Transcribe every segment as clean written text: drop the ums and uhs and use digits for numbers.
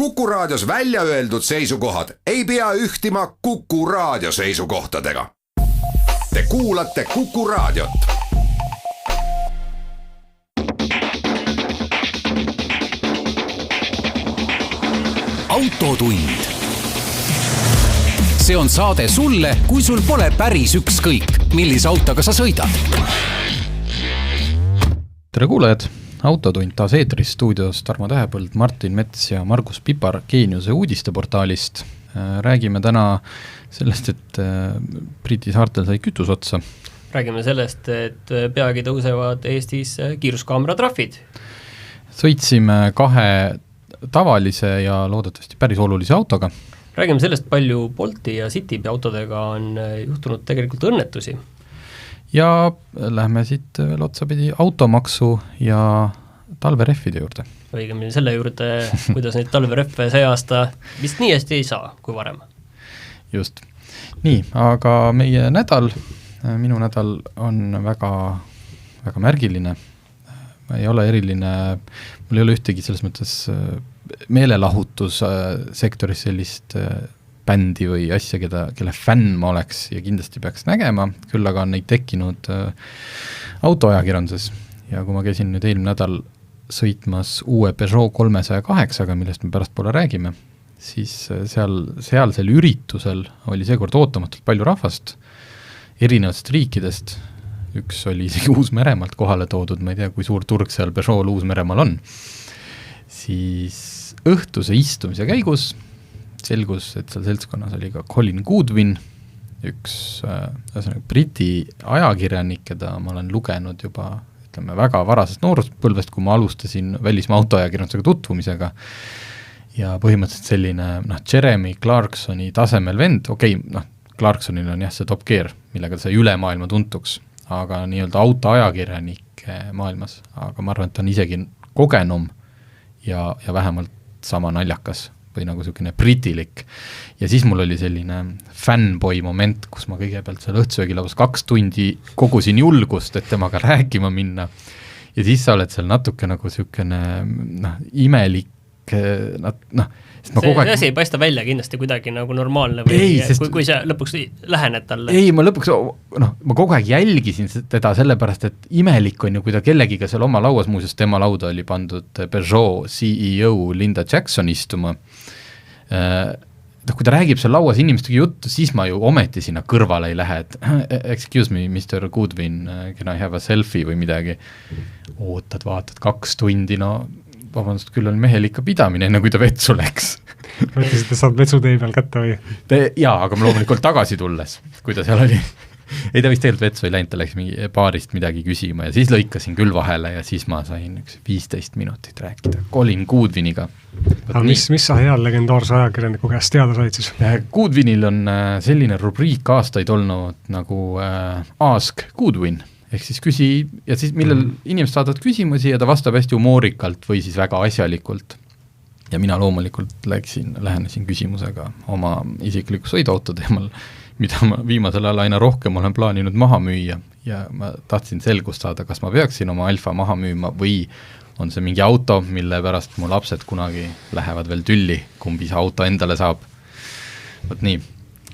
Kuku Raadios välja öeldud seisukohad ei pea ühtima Kuku Raadio seisukohtadega. Te kuulate Kuku Raadiot. Autotund. See on saade sulle, kui sul pole päris ükskõik, millise autoga sa sõidad. Tere kuulajad, Autotund taas eetris, stuudios Tarmo Tähepõld, Martin Mets ja Margus Pipar Geeniuse uudisteportaalist. Räägime täna sellest, et Briti saartel sai kütus otsa. Räägime sellest, et peagi tõusevad Eestis kiiruskaamera trahvid. Sõitsime kahe tavalise ja loodetavasti päris olulise autoga. Räägime sellest, palju Bolti ja Citibi autodega on juhtunud tegelikult õnnetusi. Ja lähme siit veel otsapidi automaksu ja talvereffide juurde. Õigemini selle juurde, kuidas neid talvereffe see aasta vist nii hästi ei saa kui varem. Just. Nii, aga meie nädal, minu nädal on väga, väga märgiline. Ei ole eriline, mul ei ole ühtegi selles mõttes meelelahutus sektoris sellist bändi või asja, kelle fänn ma oleks ja kindlasti peaks nägema, küll aga on neid tekkinud autoajakirjanduses. Ja kui ma käisin nüüd eelmine nädal sõitmas uue Peugeot 308-ga, millest me pärast poole räägime, siis seal üritusel oli seekord ootamatult palju rahvast erinevatest riikidest. Üks oli isegi Uus-Meremaalt kohale toodud, ma ei tea, kui suur turg seal Peugeot Uus-Meremaal on. Siis õhtuse istumise käigus selgus, et seal seltskonnas oli ka Colin Goodwin, üks Briti ajakirjanik, keda ma olen lugenud juba väga varasest nooruspõlvest, kui ma alustasin välismaa autoajakirjandusega tutvumisega. Ja põhimõtteliselt selline Jeremy Clarksoni tasemel vend, Clarksonil on jah see Top Gear, millega ta sai üle maailma tuntuks, aga nii-öelda autoajakirjanike maailmas, aga ma arvan, et ta on isegi kogenum ja vähemalt sama naljakas või nagu selline britilik. Ja siis mul oli selline fanboy moment, kus ma kõigepealt seal õhtusöögilauas 2 tundi kogusin julgust, et temaga rääkima minna. Ja siis sa oled seal natuke nagu selline imelik, see asi ei paista välja kindlasti kuidagi nagu normaalne või kui sa lõpuks lähened talle. Ei, ma lõpuks, ma kogu aeg jälgisin teda sellepärast, et imelik on ju, kui ta kellegiga seal oma lauas, muuseas tema lauda oli pandud Peugeot CEO Linda Jackson istuma. Kui ta räägib seal lauas inimestega juttu, siis ma ju ometi sinna kõrvale ei lähe, et excuse me, Mr. Goodwin, can I have a selfie või midagi. Ootad, vaatad 2 tundi, vabandust, küll on mehel ikka pidamine, enne kui ta vetsu läks. Mõtlesid, et saad vetsutee peal kätte või? Jaa, aga ma loomulikult tagasi tulles, kui ta seal oli. Ei, ta vist tegelikult vetsu ei läinud, ta läks mingi baarist midagi küsima ja siis lõikasin küll vahele ja siis ma sain 15 minutit rääkida Colin Goodwiniga. Aga mis sa heal legendaarse ajakirjaniku käest teada said siis? Goodwinil on selline rubriik aastaid olnud nagu Ask Goodwin. Ehk siis küsi, ja siis millel inimesed saadavad küsimusi ja ta vastab hästi humoorikalt või siis väga asjalikult. Ja mina loomulikult lähenesin küsimusega oma isikliku sõiduauto teemal, mida ma viimasel ajal aina rohkem olen plaaninud maha müüa ja ma tahtsin selgust saada, kas ma peaksin oma Alfa maha müüma või on see mingi auto, mille pärast mu lapsed kunagi lähevad veel tülli, kumbi see auto endale saab. Võt nii,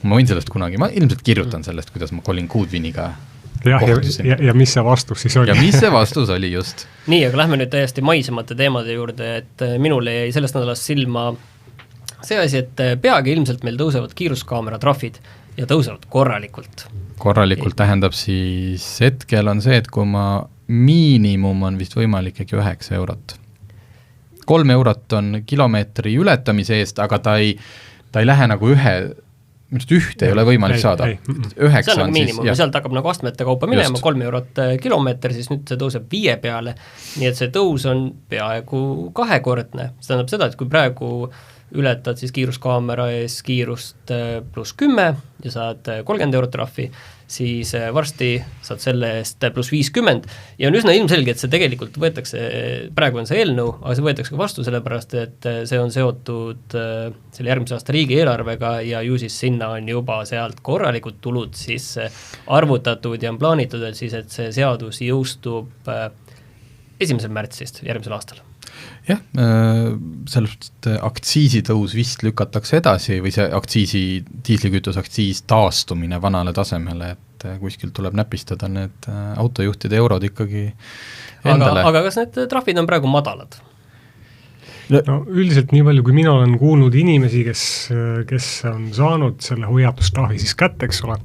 ma võin sellest kunagi, ma ilmselt kirjutan sellest, kuidas ma Colin Goodwiniga ja mis see vastus siis oli? Ja mis see vastus oli just? Nii, aga lähme nüüd täiesti maisemate teemade juurde, et minule jäi sellest nädalast silma see asi, et peagi ilmselt meil tõusevad kiiruskaamera trahvid ja tõusevad korralikult. Korralikult tähendab siis hetkel on see, et kui miinimum on vist võimalik 9 eurot. 3 eurot on kilomeetri ületamise eest, aga ta ei lähe nagu ühte ei ole võimalik saada. 9 see on nagu miinimum ja sealt hakkab nagu astmete kaupa minema, 3 eurot kilomeeter, siis nüüd see tõuseb 5 peale, nii et see tõus on peaaegu 2-kordne. See tähendab seda, et kui praegu ületad siis kiiruskaamera ees kiirust pluss 10 ja saad 30 eurot trahvi, siis varsti saad selle eest pluss 50 ja on üsna ilmselge, et see tegelikult võetakse, praegu on see eelnõu, aga see võetakse ka vastu sellepärast, et see on seotud selle järgmise aasta riigieelarvega ja ju siis sinna on juba sealt korralikud tulud siis arvutatud ja on plaanitud, et see seadus jõustub 1. märtsist järgmisel aastal. jah, sellest aktsiisitõus vist lükatakse edasi või see diislikütuse aktsiis taastumine vanale tasemele, et kuskilt tuleb näpistada need autojuhtide eurod ikkagi endale. Aga kas need trahvid on praegu madalad? No üldiselt nii palju, kui mina olen kuulnud inimesi, kes on saanud selle hoiatustrahvi siis kätte, eks ole,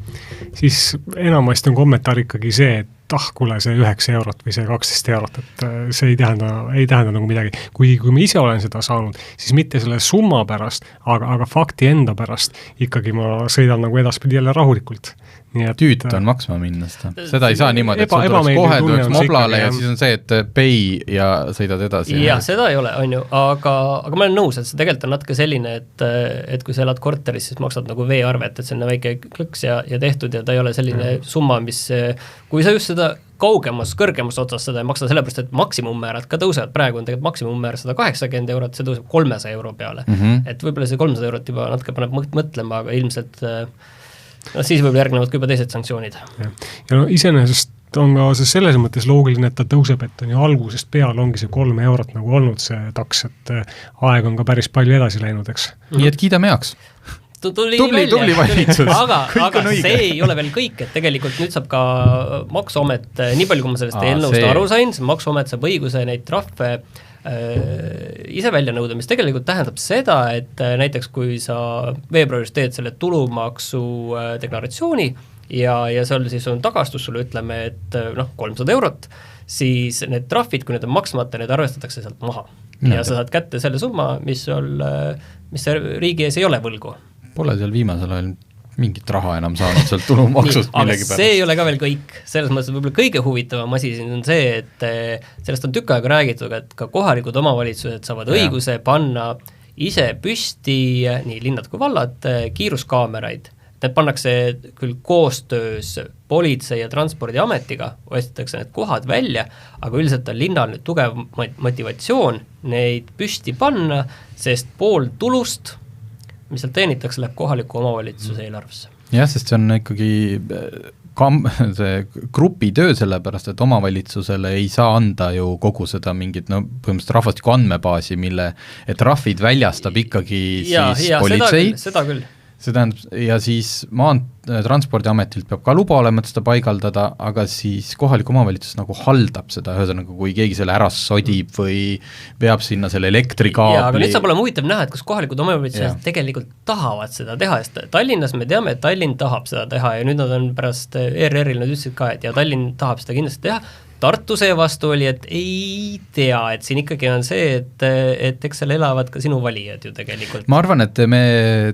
siis enamasti on kommentaar ikkagi see, et kuule, see 9 eurot või see 12 eurot, et see ei tähenda nagu midagi. Kui ma ise olen seda saanud, siis mitte selle summa pärast, aga fakti enda pärast ikkagi ma sõidan nagu edaspidi jälle rahulikult. Tüüt on maksma minna seda ei saa niimoodi, et sul tuleks kohe tuleks moblale ja siis on see, et pay ja sõidad edasi. Ja seda ei ole, on ju, aga ma olen nõus, et see tegelikult on natuke selline, et kui sa elad korteris, siis maksad nagu veearvet, et see on väike klõks ja tehtud ja ta ei ole selline summa, mis, kui sa just seda kõrgemas otsas seda ei maksa, sellepärast, et maksimummäärad ka tõusevad, praegu on tegelikult maksimummäär 180 eurot, see tõuseb 300 euro peale. Et võib-olla see 300 eurot juba natuke paneb mõtlema, aga ilmselt siis võib järgnevad ka juba teised sanktsioonid. Ja no iseenesest on ka see selles mõttes loogiline, et ta tõuseb, et on ju algusest peale ongi see 3 eurot nagu olnud see taks, et aeg on ka päris palju edasi läinud, eks. Nii et kiidame heaks. Tubli valitsus. Aga see ei ole veel kõik, et tegelikult nüüd saab ka Maksuamet, nii palju kui ma sellest eelnõust aru sain, Maksuamet saab õiguse neid trahve ise välja nõuda, mis tegelikult tähendab seda, et näiteks kui sa veebruaris teed selle tulumaksu deklaratsiooni ja seal siis on tagastus sulle, ütleme, et 300 eurot, siis need trahvid, kui need on maksmata, need arvestatakse sealt maha. Ja sa saad kätte selle summa, mis riigi ees ei ole võlgu. Pole seal viimasel ajal mingit raha enam saanud sealt tulumaksust millegi pärast. See ei ole ka veel kõik, selles mõttes võib-olla kõige huvitavam asi siin on see, et sellest on tükk aega räägitud, et ka kohalikud omavalitsused saavad õiguse panna ise püsti, nii linnad kui vallad, kiiruskaameraid. Need pannakse küll koostöös politsei ja transpordiametiga, oestitakse need kohad välja, aga üldiselt on linnal nüüd tugev motivatsioon neid püsti panna, sest pool tulust mis seal teenitakse, läheb kohaliku omavalitsuse eelarvesse. Jah, sest see on ikkagi see grupitöö sellepärast, et omavalitsusele ei saa anda ju kogu seda mingit, põhimõtteliselt rahvastiku andmebaasi, et trahvid väljastab ikkagi siis politsei. Seda küll. See tähendab, ja siis transpordiametilt peab ka luba olema, et seda paigaldada, aga siis kohalik omavalitsus nagu haldab seda, ühesõnaga kui keegi selle ära sodib või peab sinna selle elektrikaabli. Ja, aga nüüd saab olema huvitav näha, et kas kohalikud omavalitsused tegelikult tahavad seda teha, sest Tallinnas me teame, et Tallinn tahab seda teha ja nüüd nad on pärast ERR-il nad ütlesid ka, et ja Tallinn tahab seda kindlasti teha. Tartu see vastu oli, et ei tea, et siin ikkagi on see, et eks seal elavad ka sinu valijad ju tegelikult. Ma arvan, et me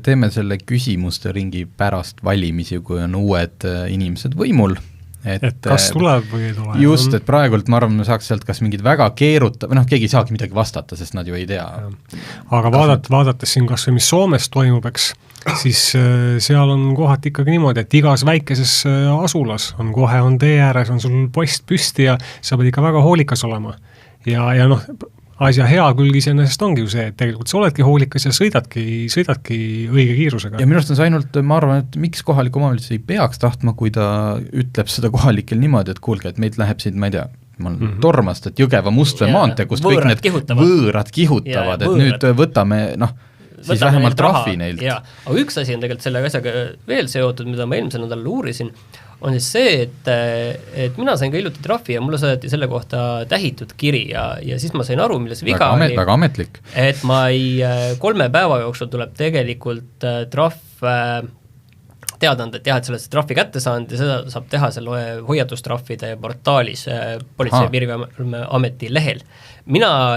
teeme selle küsimuste ringi pärast valimisi, kui on uued inimesed võimul. Et kas tuleb või ei tule? Just, et praegult ma arvan, me saaks sealt kas mingid väga keeruta, või keegi ei saagi midagi vastata, sest nad ju ei tea. Aga vaadates siin kas või mis Soomes toimub, eks, siis seal on kohati ikkagi niimoodi, et igas väikeses asulas on tee ääres, on sul post püsti ja sa pead ikka väga hoolikas olema. Ja asja hea külg iseenesest ongi ju see, et tegelikult sa oledki hoolikas ja sõidadki õige kiirusega. Ja minu arust on see ainult, ma arvan, et miks kohalik omavalitsus ei peaks tahtma, kui ta ütleb seda kohalikel niimoodi, et kuulge, et meid läheb siin, ma ei tea, Tormast, et Jõgeva Mustvee maantee, kus kõik need võõrad kihutavad, et nüüd võtame, siis vähemalt trahvi neilt. Aga üks asi on tegelikult selle asjaga veel seotud, mida ma eelmisel nädalal uurisin, on siis see, et mina sain ka hiljuti trahvi ja mulle saadeti selle kohta tähitud kiri ja siis ma sain aru, milles viga oli. Väga ametlik. Et 3 päeva jooksul tuleb tegelikult trahv teadanud, et jah, et sellest trahvi kätte saanud ja seda saab teha selle hoiatustrahvide portaalis Politsei- ja Piirivalveameti lehel. Mina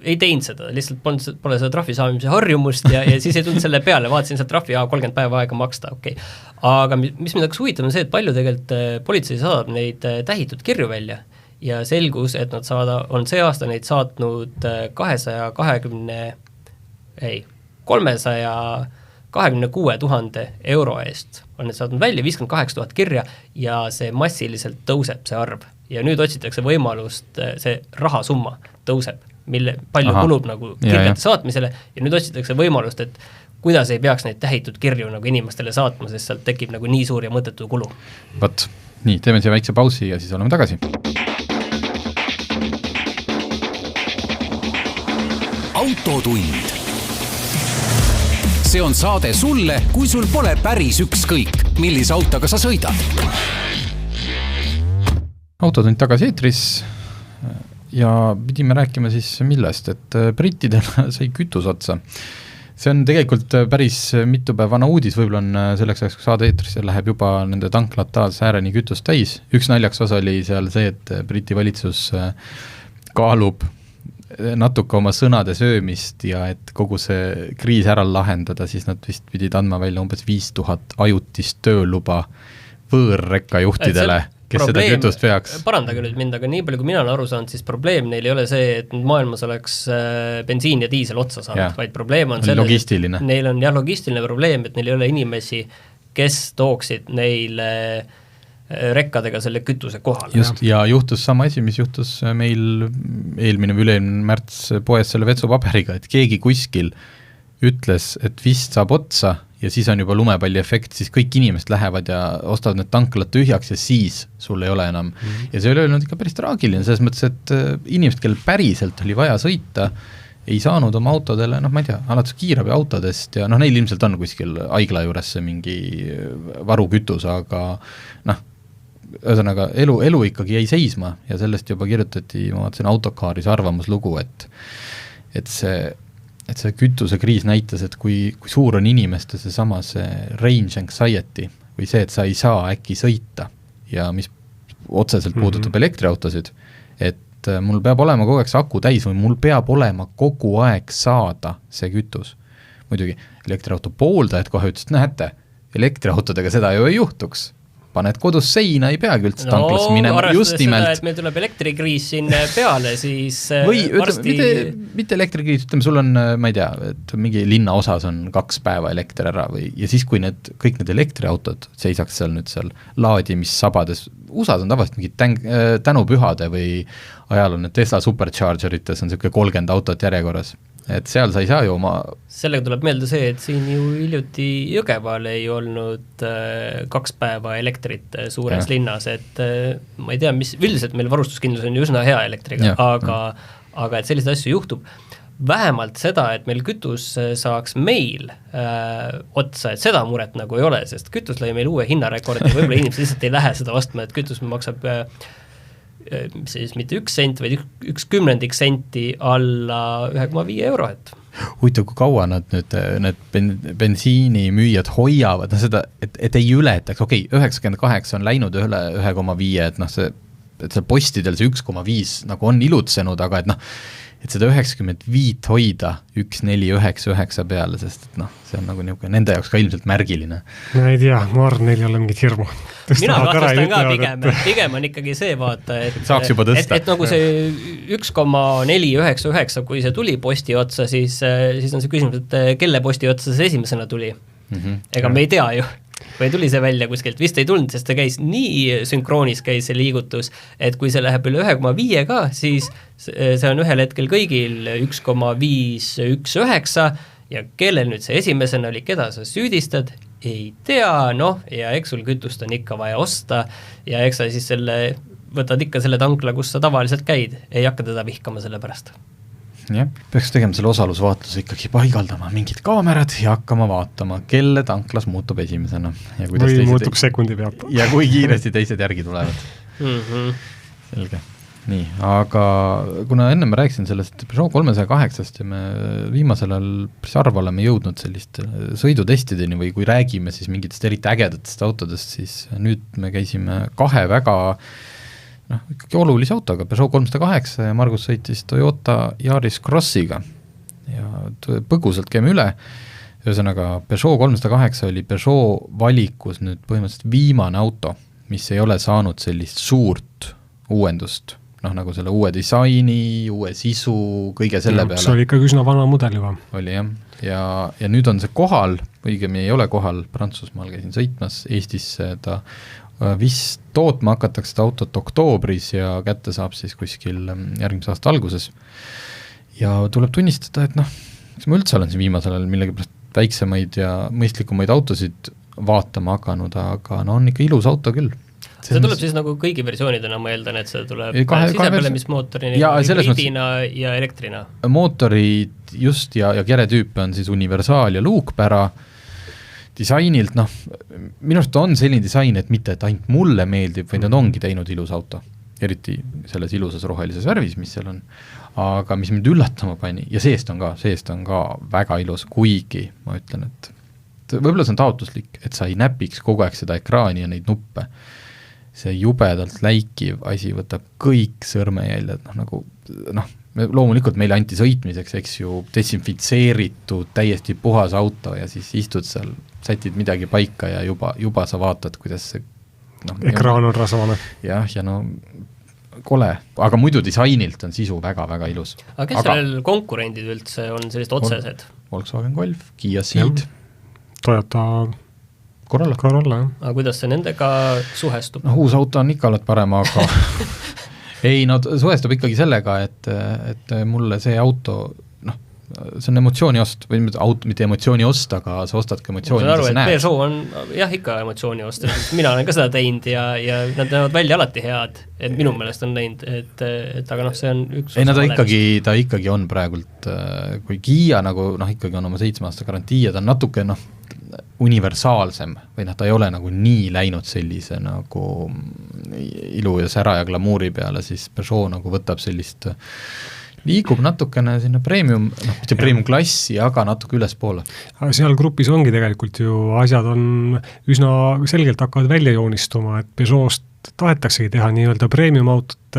ei teinud seda, lihtsalt pole seda trahvi saamise harjumust ja siis ei tulnud selle peale, vaatasin seda trahvi 30 päeva aega maksta, okei. Aga mis mind hakkas huvitav on see, et palju tegelikult politsei saadab neid tähitud kirju välja ja selgus, et nad on see aasta neid saatnud 326 000 euro eest on need saadnud välja, 58 000 kirja ja see massiliselt tõuseb see arv. Ja nüüd otsitakse võimalust, see rahasumma tõuseb, palju kulub nagu kirjade saatmisele ja nüüd otsitakse võimalust, et kuidas ei peaks neid tähitud kirju nagu inimestele saatma, sest sealt tekib nagu nii suur ja mõttetu kulu. Võt, nii, teeme siia väikse pausi ja siis oleme tagasi. autotund. See on saade sulle, kui sul pole päris ükskõik, millise autoga sa sõidad. Autotund tagasi eetris ja pidime rääkima siis millest, et brittidel sai kütus otsa. See on tegelikult päris mitu päev vana uudis, võib-olla on selleks ajaks, kui saade eetris ja läheb juba nende tanklat taas ääreni kütust täis. Üks naljaks osa oli seal see, et Briti valitsus kaalub natuke oma sõnade söömist ja et kogu see kriis ära lahendada, siis nad vist pidid andma välja umbes 5000 ajutist tööluba võõrrekka juhtidele, kes probleem, seda kütust veaks. Parandage nüüd mind, aga nii palju kui mina olen aru saanud, siis probleem neil ei ole see, et maailmas oleks bensiin ja diisel otsa saanud, vaid probleem on selles, logistiline. Neil on logistiline probleem, et neil ei ole inimesi, kes tooksid neile rekkadega selle kütuse kohale. Just, ja juhtus sama asi, mis juhtus meil eelmine või üleelmine märts poes selle vetsupaberiga, et keegi kuskil ütles, et vist saab otsa ja siis on juba lumepalli efekt, siis kõik inimesed lähevad ja ostavad need tanklad tühjaks ja siis sul ei ole enam. Ja see oli olnud ikka päris traagiline, selles mõttes, et inimesed, kellel päriselt oli vaja sõita, ei saanud oma autodele, ma ei tea, alates kiirabi autodest ja neil ilmselt on kuskil haigla juures see mingi varukütus, aga ühesõnaga elu ikkagi jäi seisma ja sellest juba kirjutati, ma vaatasin Autokaaris arvamuslugu, et see kütusekriis näitas, et kui suur on inimeste seesama see range anxiety või see, et sa ei saa äkki sõita ja mis otseselt puudutab elektriautosid, et mul peab olema kogu aeg see aku täis või mul peab olema kogu aeg saada see kütus. Muidugi elektriauto pooldajad kohe ütles, näete, elektriautodega seda ju ei juhtuks. Paned kodus seina, ei peagi üldse tanklasse minema, just nimelt. Seda, et meil tuleb elektrikriis siin peale, siis või varsti... mitte elektrikriis, ütleme, sul on, ma ei tea, et mingi linna osas on 2 päeva elekter ära või, ja siis kui kõik need elektriautod seisaks seal nüüd seal laadimissabades, USA-s on tavaliselt mingi tänupühade või ajal on need Tesla Superchargerites on selline 30 autot järjekorras. Et seal sa ei saa ju oma... Sellega tuleb meelde see, et siin ju hiljuti Jõgeval ei olnud 2 päeva elektrit suures linnas, et ma ei tea, mis üldiselt meil varustuskindlus on ju üsna hea elektriga, aga et selliseid asju juhtub. Vähemalt seda, et meil kütus saaks meil otsa, et seda muret nagu ei ole, sest kütus lõi meil uue hinnarekordi, võib-olla inimesed lihtsalt ei lähe seda vastma, et kütus maksab siis mitte 1 sent, vaid 1/10 senti alla 1,5 euro. Huvitav, kui kaua need bensiinimüüjad hoiavad seda, et ei ületaks, 98 on läinud üle 1,5, et see postidel see 1,5 nagu on ilutsenud, aga et seda 95 hoida 1,499 peale, sest see on nagu niisugune nende jaoks ka ilmselt märgiline. Ma ei tea, ma arvan, neil ei ole mingit hirmu. Mina kahtlustan ka pigem on ikkagi see vaata, et saaks juba tõsta. Et nagu see 1,499, kui see tuli posti otsa, siis on see küsimus, et kelle posti otsa see esimesena tuli. Ega me ei tea ju. Või tuli see välja kuskilt, vist ei tulnud, sest ta käis nii sünkroonis käis see liigutus, et kui see läheb üle 1,5 ka, siis see on ühel hetkel kõigil 1,519 ja kellel nüüd see esimesena oli, keda sa süüdistad, ei tea, ja eks sul kütust on ikka vaja osta ja eks sa siis võtad ikka selle tankla, kus sa tavaliselt käid, ei hakka teda vihkama selle pärast. Jah, peaks tegema selle osalusvaatluse ikkagi paigaldama mingid kaamerad ja hakkama vaatama, kelle tanklas muutub esimesena. Ja või muutub sekundi pealt. Ja kui kiiresti teised järgi tulevad. Selge. Nii, aga kuna enne ma rääkisin sellest Peugeot 308 ja me viimasel ajal päris arva oleme jõudnud selliste sõidutestideni või kui räägime siis mingitest eriti ägedatest autodest, siis nüüd me käisime 2 väga ikkagi olulise autoga, Peugeot 308 ja Margus sõitis Toyota Yaris Crossiga ja põgusalt käime üle, ühesõnaga Peugeot 308 oli Peugeot valikus nüüd põhimõtteliselt viimane auto, mis ei ole saanud sellist suurt uuendust, nagu selle uue disaini, uue sisu, kõige selle peale. See oli ikka üsna vana mudel juba. Oli jah, ja nüüd on see kohal, õigemini ei ole kohal, Prantsusmaal käisin sõitmas, Eestis ta vist tootma hakatakse seda autot oktoobris ja kätte saab siis kuskil järgmise aasta alguses. Ja tuleb tunnistada, et eks ma üldse olen siin viimasel ajal millegipärast väiksemaid ja mõistlikumaid autosid vaatama hakanud, aga on ikka ilus auto küll. see tuleb siis nagu kõigi versioonidena, ma eeldan, et see tuleb sisepõlemismootorini, hübriidina ja elektrina. Mootorid just ja keretüüp on siis universaal ja luukpära. Disainilt, minu arust on selline disain, et mitte, et ainult mulle meeldib, vaid nad ongi teinud ilus auto. Eriti selles ilusas rohelises värvis, mis seal on. Aga mis mind üllatama pani, ja seest on ka väga ilus, kuigi ma ütlen, et võib-olla see on taotluslik, et sa ei näpiks kogu aeg seda ekraani ja neid nuppe. See jubedalt läikiv asi võtab kõik sõrmejäljed, loomulikult meile anti sõitmiseks, eks ju, desinfitseeritud, täiesti puhas auto ja siis istud seal, sätid midagi paika ja juba sa vaatad, kuidas see ekraan on rasvane. Jah, ja kole, aga muidu disainilt on sisu väga-väga ilus. Aga kes sellel konkurendid üldse on sellised otsesed? Volkswagen Golf, Kia Ceed, Toyota Corolla, jah. Aga kuidas see nendega suhestub? Uus auto on ikka oled parem, aga ei, suhestub ikkagi sellega, et mulle see auto, see on emotsiooni ost, või mitte emotsiooni ost, aga sa ostadki emotsiooni, mida sa näed. Peugeot on jah ikka emotsiooni ost, mina olen ka seda teinud ja nad näevad välja alati head, et minu meelest on näinud, et aga see on üks ei, ta ikkagi on praegult, kui Kia ikkagi on oma 7 aasta garantii ja ta on natuke universaalsem või ta ei ole nii läinud sellise ilu ja sära ja glamuuri peale, siis Peugeot võtab sellist liigub natukene sinna premium, mitte premium klassi, aga natuke ülespoole. Seal grupis ongi tegelikult ju asjad on üsna selgelt hakkavad välja joonistuma, et Peugeot'st tahetaksegi teha nii-öelda premium autot,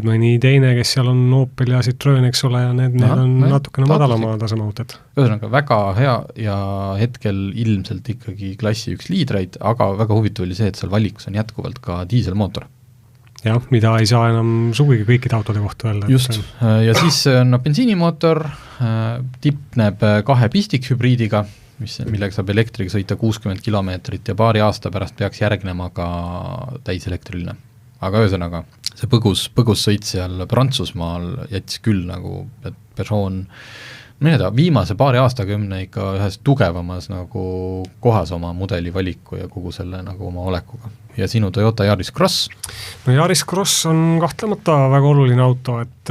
mõni teine, kes seal on Opel ja Citroen, eks ole, ja need on natukene madalama taseme autod. Ühesõnaga väga hea ja hetkel ilmselt ikkagi klassi 1 liidreid, aga väga huvitav oli see, et seal valikus on jätkuvalt ka diiselmootor. Jah, mida ei saa enam sugugi kõikide autode kohta öelda. Just, ja siis on bensiinimootor, tipneb 2 pistikhübriidiga, millega saab elektriga sõita 60 kilomeetrit ja paari aasta pärast peaks järgnema ka täiselektriline. Aga ühesõnaga, see põgus sõit seal Prantsusmaal jättis küll et Peugeot on viimase paari aastakümne ikka ühes tugevamas kohas oma mudeli valiku ja kogu selle oma olekuga. Ja sinu Toyota Yaris Cross? No Yaris Cross on kahtlemata väga oluline auto, et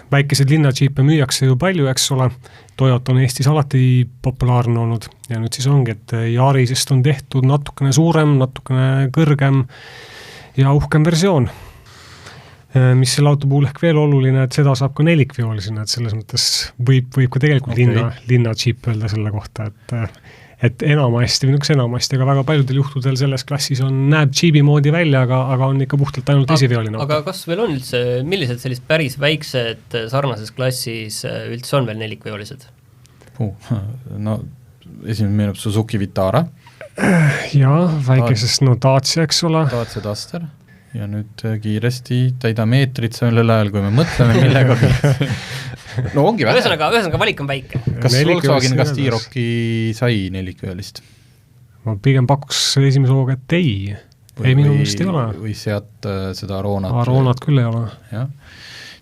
väikesed linnadžiipe müüakse ju palju, eks ole. Toyota on Eestis alati populaarne olnud ja nüüd siis ongi, et Yarisest on tehtud natukene suurem, natukene kõrgem ja uhkem versioon. Mis selle auto puhul ehk veel oluline, et seda saab ka nelikveolisena, et selles mõttes võib ka tegelikult linnadžiip öelda selle kohta, et enamasti, aga väga paljudel juhtudel selles klassis näeb džiibi moodi välja, aga on ikka puhtalt ainult esiveoline auto. Aga kas veel on üldse, millised sellist päris väiksed sarnases klassis üldse on veel nelikveolised? Esimene meenub Suzuki Vitara. Jaa, väikesest Dacia, eks ole. Dacia Duster. Ja nüüd kiiresti täida meetrit sellel ajal, kui me mõtleme millega. Ongi vähe. Ühesõnaga valik on väike. Kas Volkswagen T-Rocki sai nelikveolist? Ma pigem pakuks esimese hooga, et ei. Ei minu meelest ei ole. Või sealt seda Aronat. Aronat küll ei ole. Jah.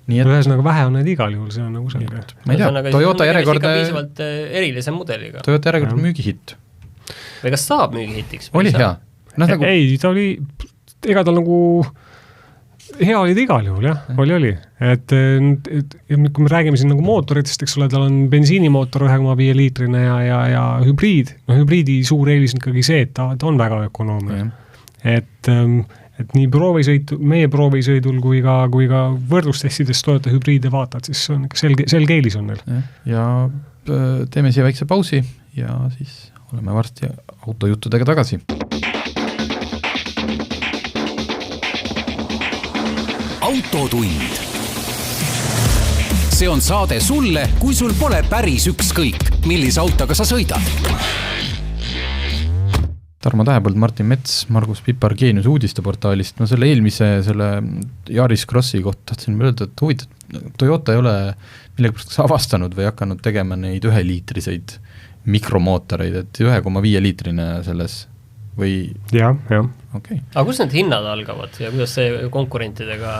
Ühesõnaga vähe on need igal juhul, see on selge. Ma ei tea, Toyota järjekordne piisavalt erilise mudeliga. Toyota järjekordne müügihitt. Või kas saab müügihitiks? Oli hea. Ei, ta oli ega tal hea oli ta igal juhul, jah, oli. Et kui me räägime siin mootoritest, eks ole, tal on bensiinimootor 1,5 liitrine ja hübriid. Hübriidi suur eelis on ikkagi see, et ta on väga ökonoomne. Et nii meie proovisõidul kui ka võrdlustestides Toyota hübriide vaatad, siis on selge eelis on neil. Ja teeme siia väikse pausi ja siis oleme varsti autojuttudega tagasi. Autotund. See on saade sulle, kui sul pole päris ükskõik, millise autoga sa sõidad. Tarmo Tähepõld, Martin Mets, Margus Pipar Geenius uudisteportaalist. Ma selle Yaris Crossi kohta tahtsin öelda, et huvitav, Toyota ei ole millegipärast avastanud või hakanud tegema neid 1-liitriseid mikromootoreid, et 1,5 liitrine selles või... Jah. Okay. Aga kus need hinnad algavad ja kuidas see konkurentidega...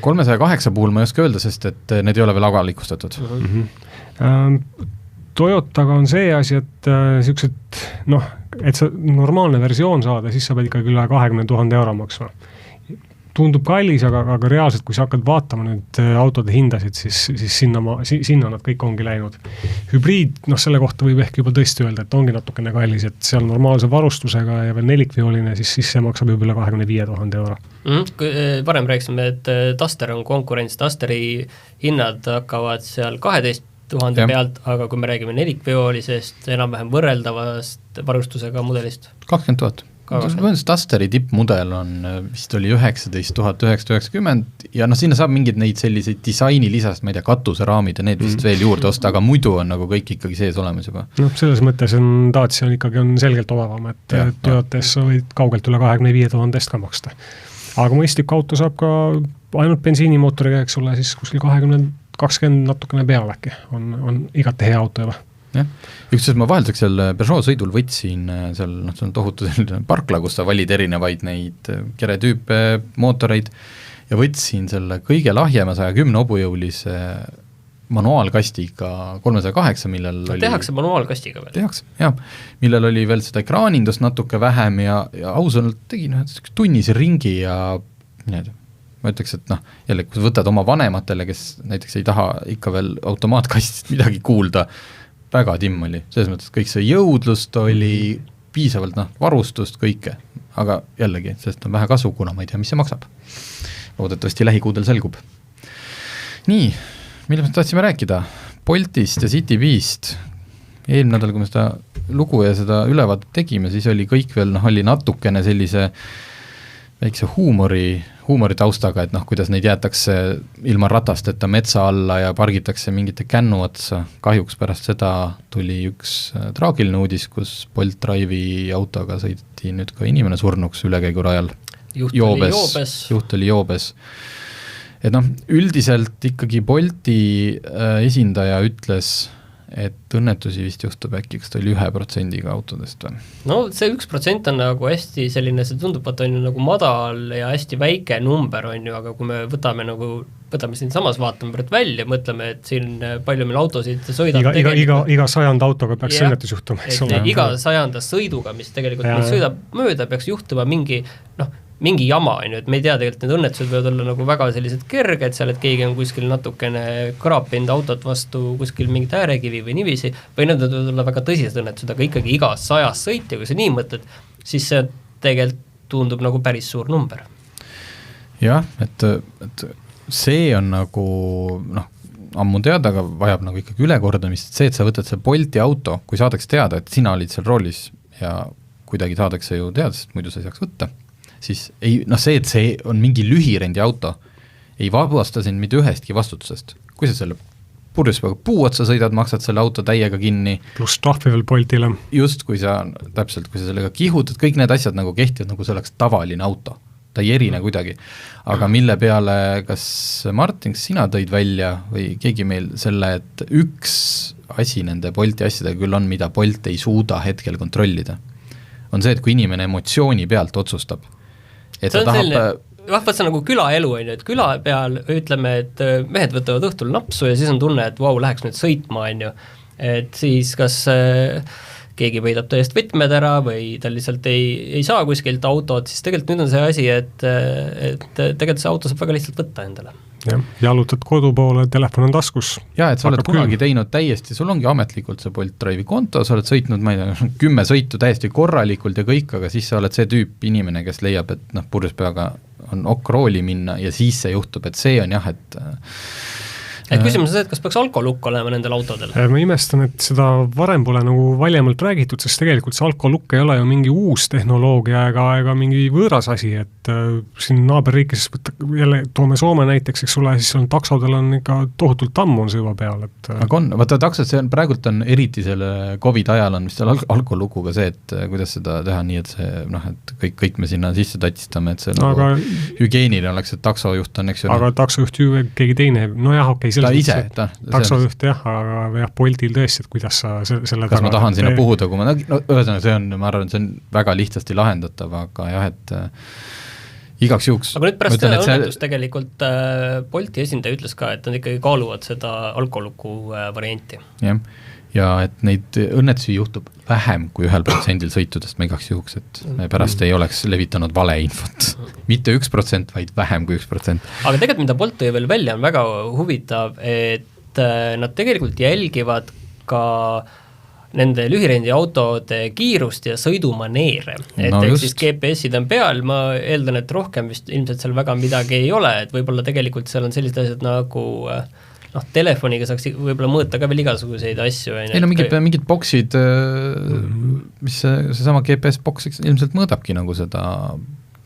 308 puhul ma ei oska öelda, sest et need ei ole veel avalikustatud. Toyotaga on see asi, et siuksed, et sa normaalne versioon saada, siis sa pead ikkagi üle 20 000 euro maksma. Tundub kallis, aga reaalselt, kui sa hakkad vaatama nüüd autode hindasid, siis sinna nad kõik ongi läinud. Hübriid, selle kohta võib ehk juba tõesti öelda, et ongi natukene kallis, et seal normaalse varustusega ja veel nelikveoline, siis see maksab juba üle 25 000 euro. Varem rääkisime, et Duster on konkurents, Dusteri hinnad hakkavad seal 12 000 pealt, aga kui me räägime nelikveolisest, enam-vähem võrreldavast varustusega mudelist? 20 000. Dusteri tippmudel on, vist oli 19 990 ja sinna saab mingid neid selliseid disaini lisast, ma ei tea, katuseraamid ja need vist veel juurde osta, aga muidu on nagu kõik ikkagi sees olemas juba. Selles mõttes Dacia on ikkagi selgelt odavam, et Toyotas võid kaugelt üle 25 000 ka maksta. Aga mõistlik auto saab ka ainult bensiinimootoriga, eks ole, siis kuskil 20 natukene peal äkki on igati hea auto juba. Jah, üksteist ma vahelduseks seal Peugeot sõidul võtsin seal, see on tohutu parkla, kus sa valid erinevaid neid keretüüpe, mootoreid ja võtsin selle kõige lahjema 110 hobujõulise manuaalkastiga 308, millel oli... Tehakse manuaalkastiga veel? Tehakse, jah. Millel oli veel seda ekraanindust natuke vähem ja ausalt tegin tunnise ringi ja ma ütleks, et jälle, kui sa võtad oma vanematele, kes näiteks ei taha ikka veel automaatkastist midagi kuulda, väga timm oli, selles mõttes kõik see jõudlust oli piisavalt varustust kõike, aga jällegi, sest on vähe kasu, kuna ma ei tea, mis see maksab. Loodetavasti lähikuudel selgub. Nii, mille me tahtsime rääkida? Boltist ja Citybeest. Eelmine nädal, kui me seda lugu ja seda ülevaadet tegime, siis oli kõik veel, oli natukene sellise väikse huumori taustaga, et kuidas neid jäetakse ilma ratasteta metsa alla ja pargitakse mingite kännu otsa. Kahjuks pärast seda tuli üks traagiline uudis, kus Bolt Drive'i autoga sõideti nüüd ka inimene surnuks ülekäigurajal. Juht oli joobes. Et üldiselt ikkagi Bolti esindaja ütles, et õnnetusi vist juhtub äkki, kas ta oli 1% autodest või? See 1% on nagu hästi selline, see tundub, et on ju nagu madal ja hästi väike number on ju, aga kui me võtame siin samas vaatame välja, mõtleme, et siin palju meil autosid sõidab iga 100 autoga peaks õnnetus juhtuma. Iga 100 sõiduga, mis tegelikult meil sõidab mööda, peaks juhtuma mingi jama, et me ei tea tegelikult, need õnnetused võivad olla nagu väga sellised kerged seal, et keegi on kuskil natukene kraapinud autot vastu kuskil mingit äärekivi või nivisi, või need võivad olla väga tõsised õnnetused, aga ikkagi iga 100 sõitja, kui sa nii mõtled, siis see tegelikult tundub nagu päris suur number. Jah, et see on nagu, ammu teada, aga vajab nagu ikkagi ülekordamist, see, et sa võtad see Bolti auto, kui saadakse teada, et sina olid seal roolis ja kuidagi saadakse ju teada, sest muidu sa ei saaks võtta, siis ei, see, et see on mingi lühirendi auto, ei vabasta sind mitte ühestki vastutusest. Kui sa selle purjuspäeva puu otsa sõidad, maksad selle auto täiega kinni. Plus trahvi veel Boltile. Just, kui sa sellega kihutad, kõik need asjad nagu kehtivad, nagu see oleks tavaline auto. Ta ei erine kuidagi. Aga mille peale, kas Martin, kas sina tõid välja või keegi meil selle, et üks asi nende Bolti asjadega küll on, mida Bolt ei suuda hetkel kontrollida, on see, et kui inimene emotsiooni pealt otsustab, et ta tahab... See on nagu külaelu, et küla peal ütleme, et mehed võtavad õhtul napsu ja siis on tunne, et läheks nüüd sõitma, et siis kas keegi võidab tõest võtmed ära või ta lihtsalt ei saa kuskilt autot, siis tegelikult nüüd on see asi, et tegelikult see auto saab väga lihtsalt võtta endale. Jalutad kodu poole, telefon on taskus. Ja, et sa oled kunagi teinud täiesti, sul ongi ametlikult see Bolt Drive'i konto, sa oled sõitnud, ma ei tea, 10 sõitu täiesti korralikult ja kõik, aga siis sa oled see tüüp inimene, kes leiab, et purjuspeaga on rooli minna ja siis see juhtub, et see on jah, et küsimus on see, et kas peaks alkolukk olema nendel autodel? Ma imestan, et seda varem pole nagu valjemalt räägitud, sest tegelikult see alkolukk ei ole ju mingi uus tehnoloogia ega mingi võõras asi, et siin naaberriikides jälle toome Soome näiteks, eks ole, siis on taksodel on ikka tohutult ammu on see juba peal. Aga on, vaata taksod, see on praegult on eriti selle COVID ajal on vist seal alkolukuga see, et kuidas seda teha nii, et see et kõik me sinna sisse tatistame, et see nagu hügieeniline oleks, et taksojuht on, eks ju. Aga taksojuht ju keegi teine, nojah, okei, ta ise, taksojuht jah, aga Boltil tõesti, et kuidas sa selle kas ma tahan sinna puhuda, kui ma ühesõnaga see on, ma arvan, see on väga lihtsasti lahendatav, aga jah, et igaks juhuks. Aga nüüd pärast õnnetus tegelikult Bolti esindaja ütles ka, et nad ikkagi kaaluvad seda alkoluku varianti. Jah, ja et neid õnnetusi juhtub vähem kui 1% sõitudest, me igaks juhuks, et me pärast ei oleks levitanud valeinfot. Mitte 1%, vaid vähem kui 1%. Aga tegelikult, mida Bolt tõi veel välja, on väga huvitav, et nad tegelikult jälgivad ka nende lühirendi autode kiirust ja sõidumaneere. Et siis GPS-id on peal, ma eeldan, et rohkem vist ilmselt seal väga midagi ei ole, et võib-olla tegelikult seal on sellised asjad nagu telefoniga saaks võib-olla mõõta ka veel igasuguseid asju. Ei no mingid boksid, mis seesama GPS-boks ilmselt mõõdabki nagu seda,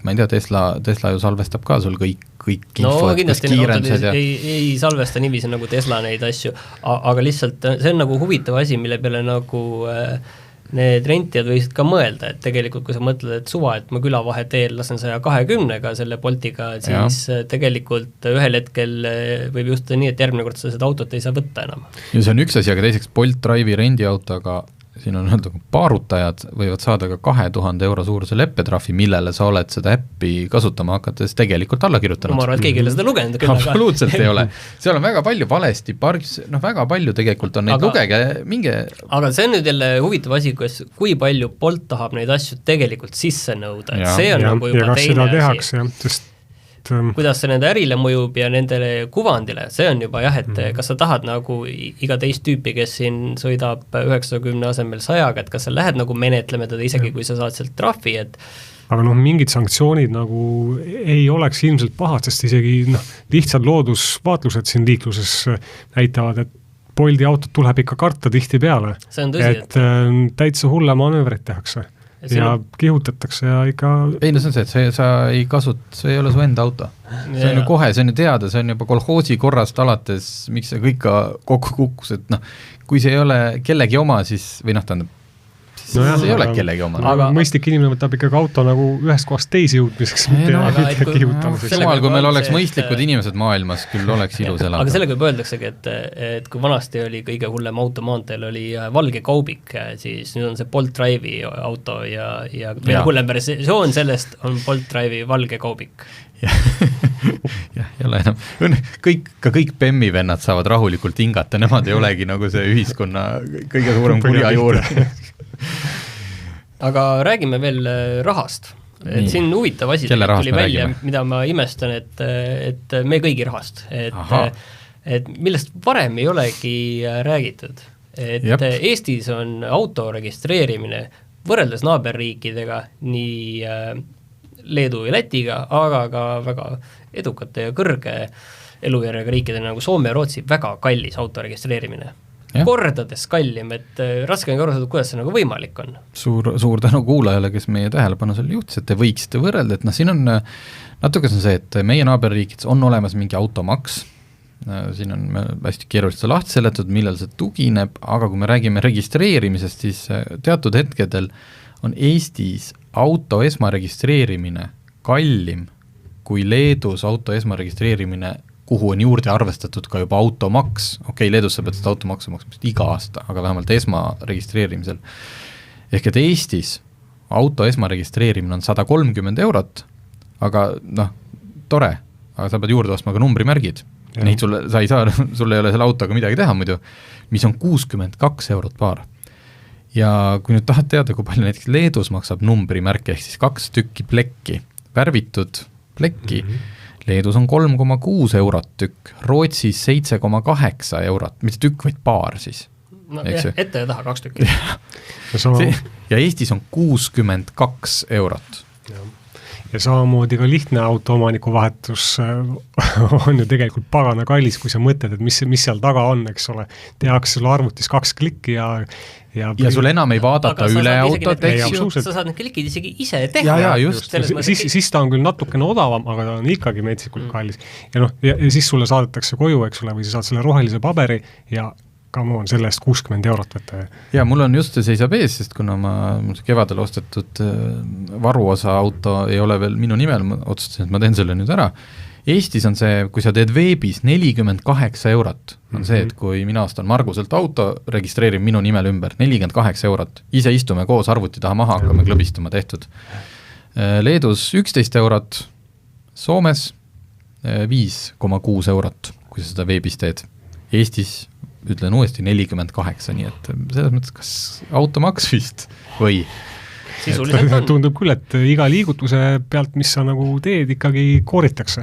ma ei tea, Tesla ju salvestab ka sul kõik info, no kindlasti autod ei salvesta niiviisi nagu Tesla neid asju, aga lihtsalt see on nagu huvitav asi, mille peale nagu need rentijad võisid ka mõelda, et tegelikult kui sa mõtled, et suva, et ma külavaheteel lasen 120-ga selle Boltiga, siis tegelikult ühel hetkel võib juhtuda nii, et järgmine kord sa seda autot ei saa võtta enam. Ja see on üks asi, aga teiseks Bolt Drive'i rendiautoga siin on öelda, paarutajad võivad saada ka 2000 euro suuruse leppetrahvi, millele sa oled seda äppi kasutama hakates tegelikult alla kirjutanud. Ma arvan, et keegi ei ole seda lugenud. Absoluutselt ei ole. Seal on väga palju valesti, väga palju tegelikult on neid lugege, minge... Aga see on nüüd jälle huvitav asi, kui palju Bolt tahab neid asju tegelikult sisse nõuda. Et see on nagu juba teine asi. Sest kuidas see nende ärile mõjub ja nendele kuvandile, see on juba jah, et kas sa tahad nagu iga teist tüüpi, kes siin sõidab 90 asemel 100-ga, et kas sa lähed nagu menetleme teda isegi, kui sa saad sealt trahvi, et aga mingid sanktsioonid nagu ei oleks ilmselt pahad, sest isegi lihtsad loodusvaatlused siin liikluses näitavad, et Bolti autot tuleb ikka karta tihti peale. See on tõsi, et täitsa hulle manöövreid tehakse. Ja kihutatakse ja ikka... Ei, no see on see, et sa ei see ei ole su enda auto. See on ju kohe, see on ju teada, see on juba kolhoosi korrast alates, miks see kõik kokku kukkus, et kui see ei ole kellegi oma, siis, või tähendab, see ei ole kellegi oma. Aga mõistlik inimene võtab ikkagi auto nagu ühest kohast teisi jõudmiseks, mitte kihutamiseks. Samal kui meil oleks mõistlikud inimesed maailmas, küll oleks ilus elada. Aga sellega öeldaksegi, et kui vanasti oli kõige hullem auto maanteel oli valge kaubik, siis nüüd on see Bolt Drive'i auto ja veel hullem versioon sellest on Bolt Drive'i valge kaubik. Jah, ei ole enam. Kõik BEM-i vennad saavad rahulikult hingata, nemad ei olegi nagu see ühiskonna kõige suurem kurja juurde. Aga räägime veel rahast. Et siin huvitav asi tuli välja, mida ma imestan, et me kõigi rahast. Et millest varem ei olegi räägitud. Et Eestis on auto registreerimine võrreldes naaberriikidega nii Leedu ja Lätiga, aga ka väga edukate ja kõrge elujärjega riikidena nagu Soome ja Rootsi väga kallis auto registreerimine. Kordades kallim, et raske on ka aru saada, kuidas see nagu võimalik on. Suur tänu kuulajale, kes meie tähelepanu selle juhtis, et te võiksite võrrelda, et siin on natuke see, et meie naaberriikides on olemas mingi automaks, siin on hästi keeruliselt lahti seletud, millel see tugineb, aga kui me räägime registreerimisest, siis teatud hetkedel on Eestis auto esmaregistreerimine kallim kui Leedus auto esmaregistreerimine, kuhu on juurde arvestatud ka juba automaks. Okei, Leedus sa pead seda automaksu maksma iga aasta, aga vähemalt esmaregistreerimisel. Ehk et Eestis auto esmaregistreerimine on 130 €, aga tore, aga sa pead juurde ostma ka numbrimärgid. Neid sa ei saa, sul ei ole selle autoga midagi teha muidu, mis on 62 € paar. Ja kui nüüd tahad teada, kui palju näiteks Leedus maksab numbrimärke, ehk siis 2 tükki plekki, värvitud plekki, Leedus on 3,6 € tükk, Rootsis 7,8 €, mitte tükk, vaid paar siis. Ette ja taha 2 tükki. Ja Eestis on 62 €. Ja samamoodi ka lihtne autoomaniku vahetus on ju tegelikult pagana kallis, kui sa mõtled, et mis seal taga on, eks ole. Tehakse sulle arvutis 2 klikki ja sul enam ei vaadata üle autot, eks ju. Sa saad need klikid isegi ise teha. Ja just. Siis ta on küll natukene odavam, aga ta on ikkagi metsikult kallis. Ja siis sulle saadetakse koju, eks ole, või sa saad selle rohelise paberi ja on selle eest 60 € võtta. Ja mul on just see seisab ees, sest kuna mul kevadel ostetud varuosa auto ei ole veel minu nimel, ma otsustasin, et ma teen selle nüüd ära. Eestis on see, kui sa teed veebis 48 €, on see, et kui mina ostan Marguselt auto, registreerin minu nimel ümber, 48 €. Ise istume koos arvuti taha maha, hakkame klõbistama tehtud. Leedus 11 €, Soomes 5,6 €, kui sa seda veebis teed. Eestis ütlen uuesti 48, nii et selles mõttes kas automaks vist või? Sisuliselt on. Tundub küll, et iga liigutuse pealt, mis sa nagu teed, ikkagi kooritakse.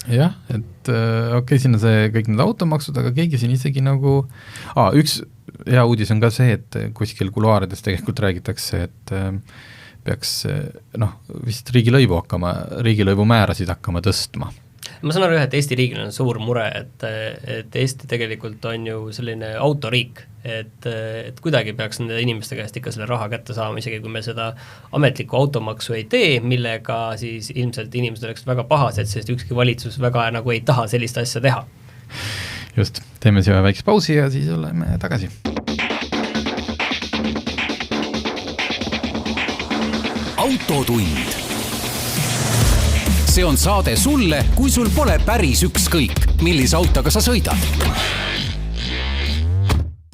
Jah, et okei, siin on see kõik need automaksud, aga keegi siin isegi nagu üks hea uudis on ka see, et kuskil kuluaarides tegelikult räägitakse, et peaks vist riigilõivu määrasid hakkama tõstma. Ma saan aru, et Eesti riigil on suur mure, et Eesti tegelikult on ju selline autoriik, et kuidagi peaks nende inimeste käest ikka selle raha kätte saama, isegi kui me seda ametlikku automaksu ei tee, millega siis ilmselt inimesed oleks väga pahased, sest ükski valitsus väga nagu ei taha sellist asja teha. Just, teeme siia väikse pausi ja siis oleme tagasi. Autotund. See on saade sulle, kui sul pole päris ükskõik, millise autoga sa sõidad.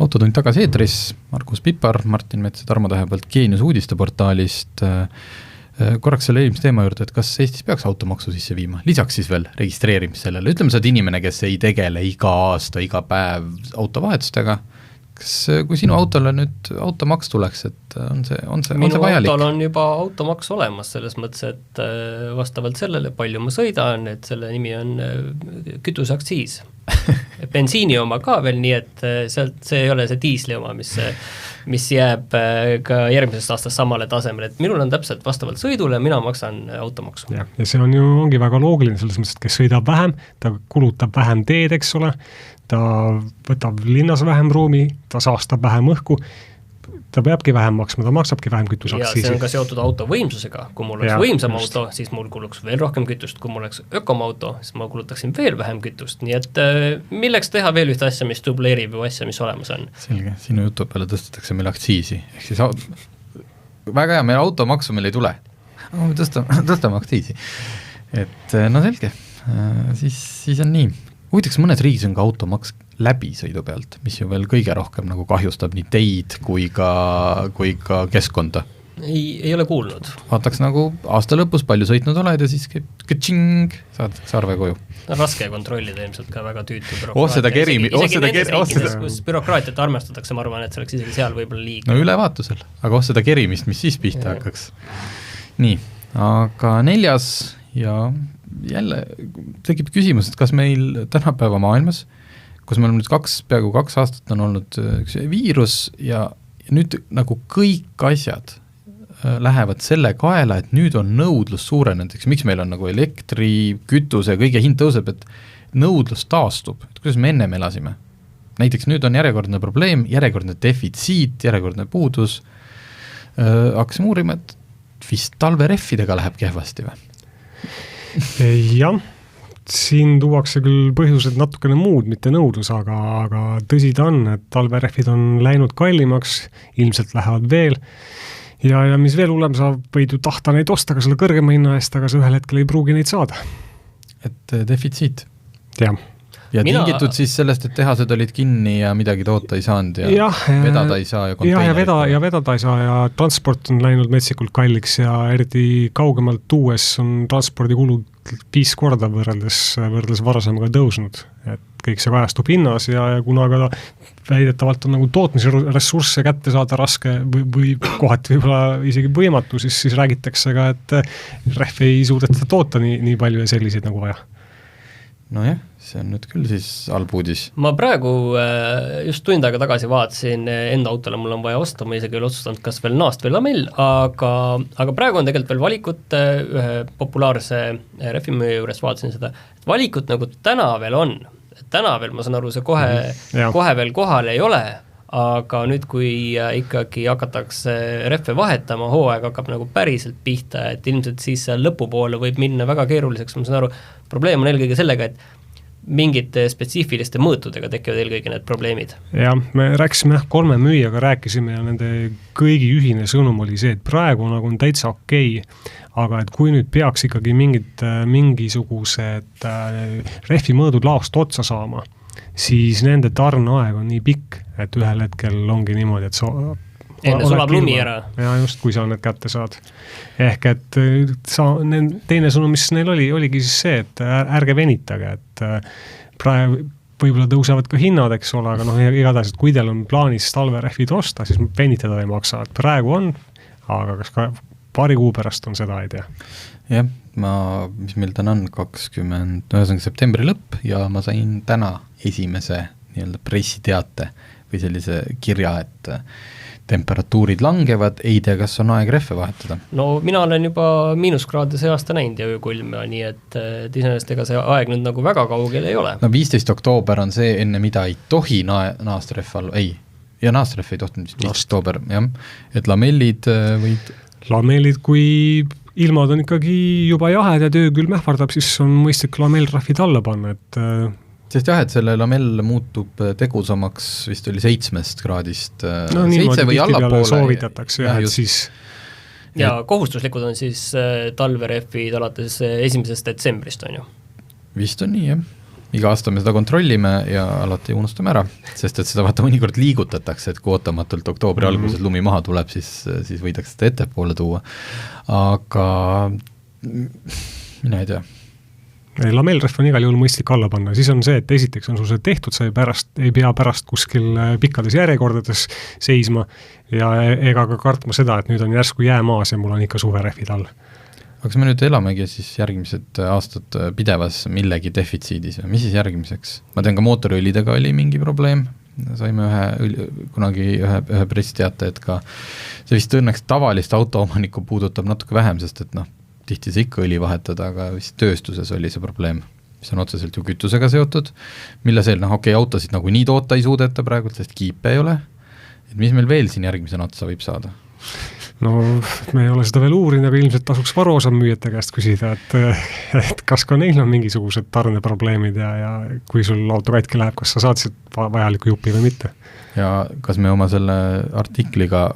Autotund tagasi eetris, Markus Pipar, Martin Mets ja Tarmo Tähepõld Geenius uudisteportaalist. Korraks selle eelmise teema juurde, et kas Eestis peaks automaksu sisse viima? Lisaks siis veel registreerimis sellele. Ütleme, sa oled inimene, kes ei tegele iga aasta, iga päev autovahetustega. Kas kui sinu autole nüüd automaks tuleks, et on see vajalik? Minu autol on juba automaks olemas selles mõttes, et vastavalt sellele palju ma sõidan, et selle nimi on kütuseaktsiis. Bensiini oma ka veel, nii et see ei ole see diisli oma, mis jääb ka järgmisest aastast samale tasemele, et minul on täpselt vastavalt sõidule, mina maksan automaksu. Ja see ongi väga loogiline selles mõttes, et kes sõidab vähem, ta kulutab vähem teed, eks ole, ta võtab linnas vähem ruumi, ta saastab vähem õhku, ta peabki vähem maksma, ta maksabki vähem kütuseaktsiisi. Ja see on ka seotud auto võimsusega, kui mul oleks võimsam auto, siis mul kuluks veel rohkem kütust, kui mul oleks ökomauto, siis ma kulutaksin veel vähem kütust, nii et milleks teha veel ühte asja, mis dubleerib või asja, mis olemas on? Selge, sinu jutu peale tõstetakse meil aktsiisi, ehk siis väga hea, meil automaksu meil ei tule, tõstame aktsiisi, et selge, siis on nii. Huvitaks mõnes riigis on ka automaks läbi sõidu pealt, mis ju veel kõige rohkem nagu kahjustab nii teid kui ka keskkonda. Ei ole kuulnud. Vaataks nagu aasta lõpus palju sõitnud oled ja siis käib saad sarve koju. Raske kontrollida ilmselt ka väga tüütu bürokraatia. Kus bürokraatiat armestatakse, ma arvan, et see oleks isegi seal võib-olla liiga. No ülevaatusel, aga seda kerimist, mis siis pihta hakkaks. Nii, aga 4. ja jälle tekib küsimus, et kas meil tänapäeva maailmas, kus meil on nüüd peaaegu 2 aastat on olnud üks viirus ja nüüd nagu kõik asjad lähevad selle kaela, et nüüd on nõudlus suurenenud, miks meil on nagu elektri, kütuse, kõige hind tõuseb, et nõudlus taastub, et kuidas me ennem elasime. Näiteks nüüd on järjekordne probleem, järjekordne defitsiit, järjekordne puudus, hakkasime uurima, et vist talvereffidega läheb kehvasti või? Jah, siin tuuakse küll põhjused natukene muud, mitte nõudlus, aga tõsi ta on, et talvereffid on läinud kallimaks, ilmselt lähevad veel ja mis veel hullem, sa võid ju tahta neid osta ka selle kõrgema hinna eest, aga sa ühel hetkel ei pruugi neid saada. Et defitsiit. Jah. Ja tingitud siis sellest, et tehased olid kinni ja midagi toota ei saanud ja vedada ei saa ja vedada ei saa ja transport on läinud metsikult kalliks ja eriti kaugemalt tuues on transpordikulud 5 korda võrreldes varasemaga tõusnud. Et kõik see kajastub hinnas ja kuna ka väidetavalt on nagu tootmisressursse kätte saada raske või kohati võib-olla isegi võimatu, siis räägitakse ka, et rehv ei suudeta toota nii palju ja selliseid nagu vaja. Nojah, see on nüüd küll siis halb uudis. Ma praegu just tund aega tagasi vaatasin enda autole, mul on vaja osta, ma isegi ei otsustanud, kas veel naast või lamell, aga praegu on tegelikult veel valikut ühe populaarse rehvimüüja juures vaatasin seda, et valikut nagu täna veel on. Täna veel, ma saan aru, see kohe veel kohal ei ole, aga nüüd, kui ikkagi hakatakse rehve vahetama, hooaeg hakkab nagu päriselt pihta, et ilmselt siis lõpupoole võib minna väga keeruliseks, ma saan aru, probleem on eelkõige sellega, et mingite spetsiifiliste mõõtudega tekivad eelkõige need probleemid. Jah, me rääkisime 3 müüjaga rääkisime ja nende kõigi ühine sõnum oli see, et praegu nagu on täitsa okei, aga et kui nüüd peaks ikkagi mingisugused rehvi mõõdud laost otsa saama, siis nende tarneaeg on nii pikk, et ühel hetkel ongi niimoodi, et enne sulab lumi ära. Ja just, kui sa need kätte saad. Ehk et teine sõnum, mis neil oligi siis see, et ärge venitage, et praegu võib-olla tõusevad ka hinnad, eks ole, aga igatahes, et kui teil on plaanis talverehvid osta, siis venitada ei maksa, et praegu on, aga kas ka paari kuu pärast on, seda ei tea. Jah, mis meil täna on 20. septembri lõpp ja ma sain täna esimese nii-öelda pressiteate või sellise kirja, et temperatuurid langevad, ei tea, kas on aeg rehve vahetada? No mina olen juba miinuskraade see aasta näinud ja öökulma, nii et iseenesest ega see aeg nüüd nagu väga kaugel ei ole. No 15. oktoober on see, enne mida ei tohi naasta rehve all, ja naasta rehve ei tohtinud 15. oktoober, jah, et lamellid võid... Lamellid, kui ilmad on ikkagi juba jahed ja töö küll mähvardab, siis on mõistlik lamellrahvid alla panna, et sest jah, et selle lamell muutub tegusamaks, vist oli 7 kraadist, 7 või allapoole. Soovitatakse, jah, et siis... Ja kohustuslikud on siis talverehvid alates 1. detsembrist, on ju? Vist on nii, jah. Iga aasta me seda kontrollime ja alati unustame ära, sest et seda vaata mõnikord liigutatakse, et kui ootamatult oktoobri alguses lumi maha tuleb, siis võidakse seda ettepoole tuua. Aga mina ei tea. Lamellrehv on igal juhul mõistlik alla panna, siis on see, et esiteks on sul see tehtud, sa ei pea pärast kuskil pikkades järjekordades seisma ja ega ka kartma seda, et nüüd on järsku jäämaas ja mul on ikka suverehvid all. Aga kas me nüüd elamegi siis järgmised aastad pidevas millegi defitsiidis või mis siis järgmiseks? Ma tean, ka mootorõlidega oli mingi probleem, saime kunagi ühe pressiteate, et ka see vist õnneks tavalist autoomanikku puudutab natuke vähem, sest et tihti see ikka õli vahetada, aga vist tööstuses oli see probleem, mis on otseselt ju kütusega seotud, mille see, autosid nagu nii toota ei suudeta praegu, sest kiipe ei ole, et mis meil veel siin järgmisena otsa võib saada? No me ei ole seda veel uurinud, aga ilmselt tasuks varuosa müüjate käest küsida, et kas ka neil on mingisugused tarneprobleemid ja kui sul auto katki läheb, kas sa saad vajaliku jupi või mitte. Ja kas me oma selle artikliga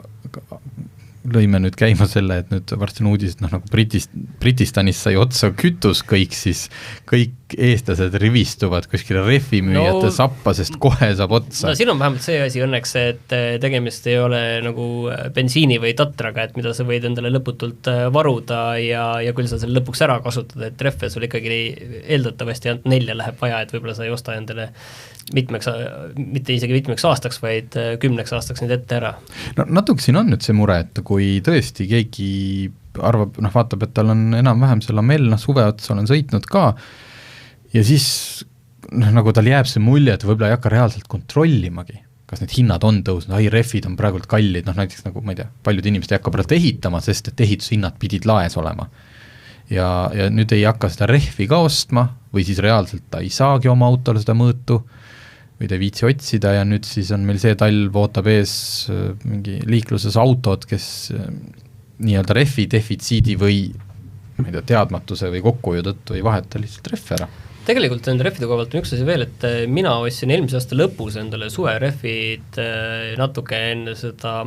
lõime nüüd käima selle, et nüüd varsti on uudis, et nagu Britistanis sai otsa kütus kõik, siis kõik eestlased rivistuvad kuskile rehvimüüjate sappa, sest kohe saab otsa. No siin on vähemalt see asi õnneks, et tegemist ei ole nagu bensiini või tatraga, et mida sa võid endale lõputult varuda ja küll sa selle lõpuks ära kasutada, et rehve sul ikkagi eeldatavasti 4 läheb vaja, et võib-olla sa ei osta endale mitte isegi mitmeks aastaks, vaid 10 aastaks nüüd ette ära. No natuke siin on nüüd see mure, et kui tõesti keegi arvab, vaatab, et tal on enam-vähem see lamell, suve otsa olen sõitnud ka, ja siis nagu tal jääb see mulje, et võib-olla ei hakka reaalselt kontrollimagi, kas need hinnad on tõusnud, rehvid on praegult kallid, näiteks nagu, ma ei tea, paljud inimesed ei hakka praegu ehitama, sest et ehitushinnad pidid laes olema. Ja nüüd ei hakka seda rehvi ka ostma, või siis reaalselt ta ei saagi oma autole seda mõõtu, või ta viitsi otsida ja nüüd siis on meil see talv ootab ees mingi liikluses autod, kes nii-öelda rehvi defitsiidi või ma ei tea, teadmatuse või kokkuhoiu tõttu ei vaheta lihtsalt rehvi ära. Tegelikult nende rehvide koha pealt on üks asi veel, et mina ostsin eelmise aasta lõpus endale suverehvid natuke enne seda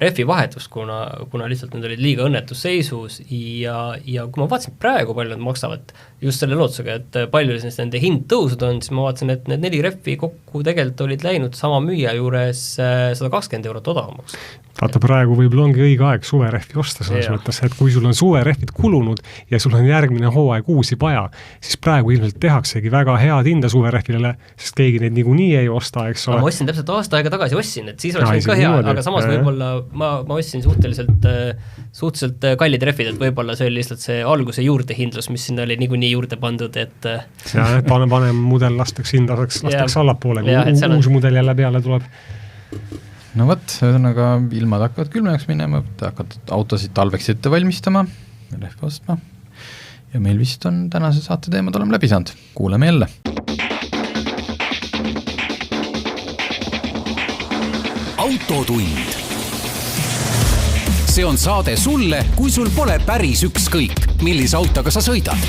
rehvi vahetust, kuna lihtsalt need olid liiga õnnetusseisus ja kui ma vaatasin praegu, palju nad maksavad just selle lootusega, et palju nende hind tõusud on, siis ma vaatasin, et need 4 rehvi kokku tegelikult olid läinud sama müüja juures 120 € odavamaks. Vaata, praegu võib-olla ongi õige aeg suverehvi osta selles mõttes, et kui sul on suverehvid kulunud ja sul on järgmine hooaeg uusi vaja, siis praegu ilmselt tehaksegi väga head hinda suverehvile, sest keegi neid niikuinii ei osta, eks ole. Ma ostsin täpselt aasta aega tagasi, et siis oleks ka hea, aga samas võib-olla ma ostsin suhteliselt kallid rehvid, et võib-olla see oli lihtsalt see alguse juurdehindlus, mis sinna oli niikuinii juurde pandud, et ja vanem mudel lastakse allapoole, kui uus mudel jälle peale tuleb. No võt, ühesõnaga ilmad hakkavad külmaks minema, hakkavad autosid talveks ette valmistama, rehve ostma ja meil vist on tänase saate teemad oleme läbi saanud. Kuuleme jälle. Autotund. See on saade sulle, kui sul pole päris ükskõik, millise autoga sa sõidad.